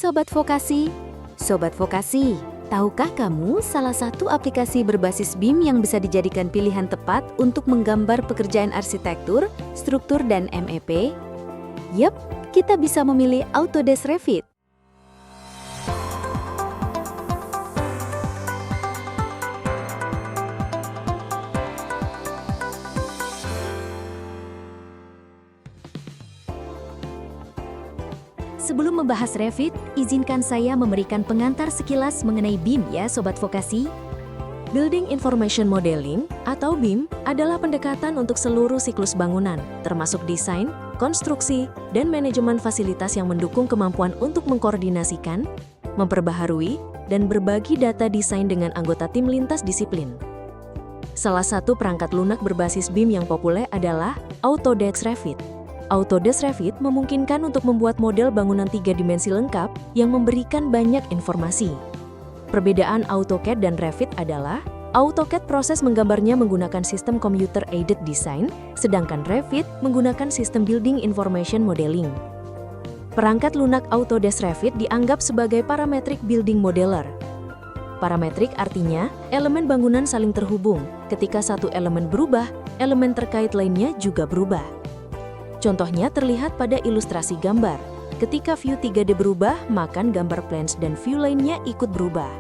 Sobat Vokasi, Sobat Vokasi, tahukah kamu salah satu aplikasi berbasis BIM yang bisa dijadikan pilihan tepat untuk menggambar pekerjaan arsitektur, struktur, dan MEP? Yap, kita bisa memilih Autodesk Revit. Sebelum membahas Revit, izinkan saya memberikan pengantar sekilas mengenai BIM ya Sobat Vokasi. Building Information Modeling atau BIM adalah pendekatan untuk seluruh siklus bangunan, termasuk desain, konstruksi, dan manajemen fasilitas yang mendukung kemampuan untuk mengkoordinasikan, memperbaharui, dan berbagi data desain dengan anggota tim lintas disiplin. Salah satu perangkat lunak berbasis BIM yang populer adalah Autodesk Revit. Autodesk Revit memungkinkan untuk membuat model bangunan 3 dimensi lengkap yang memberikan banyak informasi. Perbedaan AutoCAD dan Revit adalah, AutoCAD proses menggambarnya menggunakan sistem Computer-Aided Design, sedangkan Revit menggunakan sistem Building Information Modeling. Perangkat lunak Autodesk Revit dianggap sebagai parametric building modeler. Parametrik artinya, elemen bangunan saling terhubung. Ketika satu elemen berubah, elemen terkait lainnya juga berubah. Contohnya terlihat pada ilustrasi gambar. Ketika view 3D berubah, maka gambar plans dan view lainnya ikut berubah.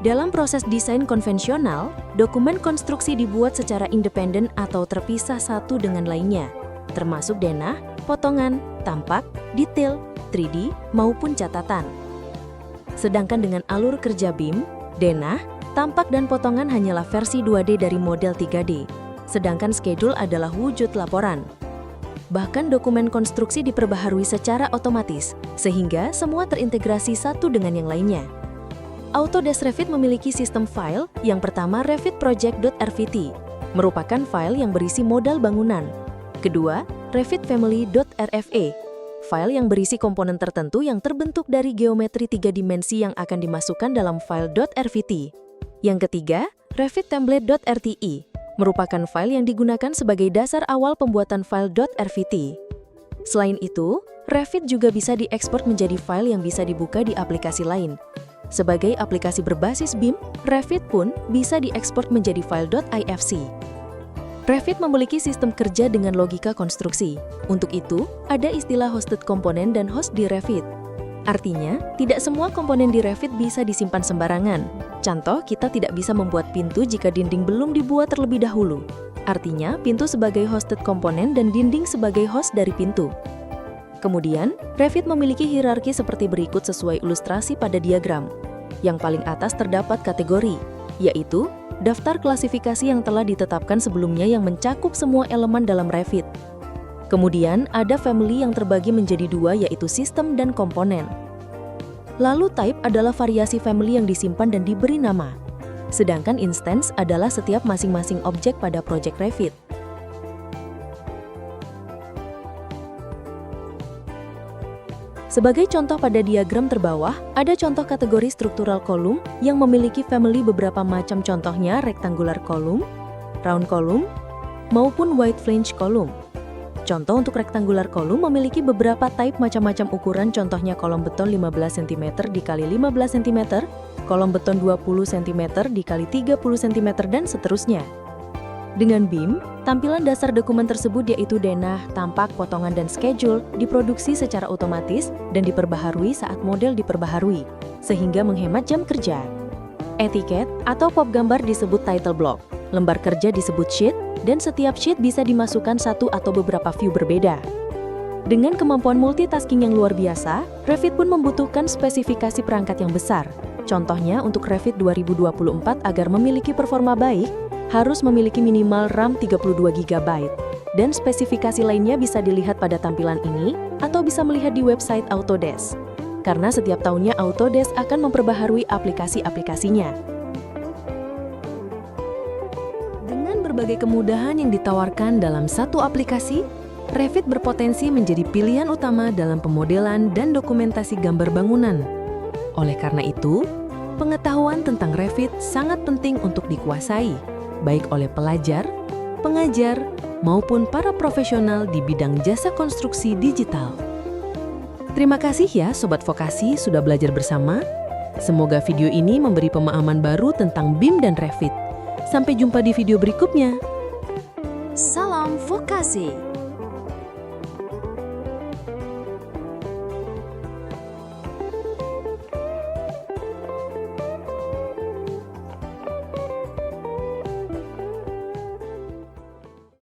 Dalam proses desain konvensional, dokumen konstruksi dibuat secara independen atau terpisah satu dengan lainnya, termasuk denah, potongan, tampak, detail, 3D, maupun catatan. Sedangkan dengan alur kerja BIM, denah, tampak dan potongan hanyalah versi 2D dari model 3D, sedangkan schedule adalah wujud laporan. Bahkan dokumen konstruksi diperbaharui secara otomatis, sehingga semua terintegrasi satu dengan yang lainnya. Autodesk Revit memiliki sistem file, yang pertama revit-project.rvt, merupakan file yang berisi modal bangunan. Kedua, revit-family.rfa, file yang berisi komponen tertentu yang terbentuk dari geometri 3 dimensi yang akan dimasukkan dalam file .rvt. Yang ketiga, revit-template.rte, merupakan file yang digunakan sebagai dasar awal pembuatan file .rvt. Selain itu, Revit juga bisa diekspor menjadi file yang bisa dibuka di aplikasi lain. Sebagai aplikasi berbasis BIM, Revit pun bisa diekspor menjadi file .ifc. Revit memiliki sistem kerja dengan logika konstruksi. Untuk itu, ada istilah hosted komponen dan host di Revit. Artinya, tidak semua komponen di Revit bisa disimpan sembarangan. Contoh, kita tidak bisa membuat pintu jika dinding belum dibuat terlebih dahulu. Artinya, pintu sebagai hosted komponen dan dinding sebagai host dari pintu. Kemudian, Revit memiliki hierarki seperti berikut sesuai ilustrasi pada diagram. Yang paling atas terdapat kategori, yaitu daftar klasifikasi yang telah ditetapkan sebelumnya yang mencakup semua elemen dalam Revit. Kemudian, ada family yang terbagi menjadi dua, yaitu sistem dan komponen. Lalu type adalah variasi family yang disimpan dan diberi nama. Sedangkan instance adalah setiap masing-masing objek pada project Revit. Sebagai contoh pada diagram terbawah, ada contoh kategori struktural kolom yang memiliki family beberapa macam, contohnya rectangular column, round column, maupun wide flange column. Contoh untuk rectangular column memiliki beberapa type macam-macam ukuran, contohnya kolom beton 15 cm dikali 15 cm, kolom beton 20 cm dikali 30 cm, dan seterusnya. Dengan BIM, tampilan dasar dokumen tersebut yaitu denah, tampak, potongan, dan schedule diproduksi secara otomatis dan diperbaharui saat model diperbaharui, sehingga menghemat jam kerja. Etiket atau pop gambar disebut title block, lembar kerja disebut sheet, dan setiap sheet bisa dimasukkan satu atau beberapa view berbeda. Dengan kemampuan multitasking yang luar biasa, Revit pun membutuhkan spesifikasi perangkat yang besar. Contohnya untuk Revit 2024 agar memiliki performa baik, harus memiliki minimal RAM 32 GB. Dan spesifikasi lainnya bisa dilihat pada tampilan ini, atau bisa melihat di website Autodesk. Karena setiap tahunnya Autodesk akan memperbaharui aplikasi-aplikasinya. Berbagai kemudahan yang ditawarkan dalam satu aplikasi, Revit berpotensi menjadi pilihan utama dalam pemodelan dan dokumentasi gambar bangunan. Oleh karena itu, pengetahuan tentang Revit sangat penting untuk dikuasai, baik oleh pelajar, pengajar, maupun para profesional di bidang jasa konstruksi digital. Terima kasih ya Sobat Vokasi sudah belajar bersama. Semoga video ini memberi pemahaman baru tentang BIM dan Revit. Sampai jumpa di video berikutnya. Salam vokasi.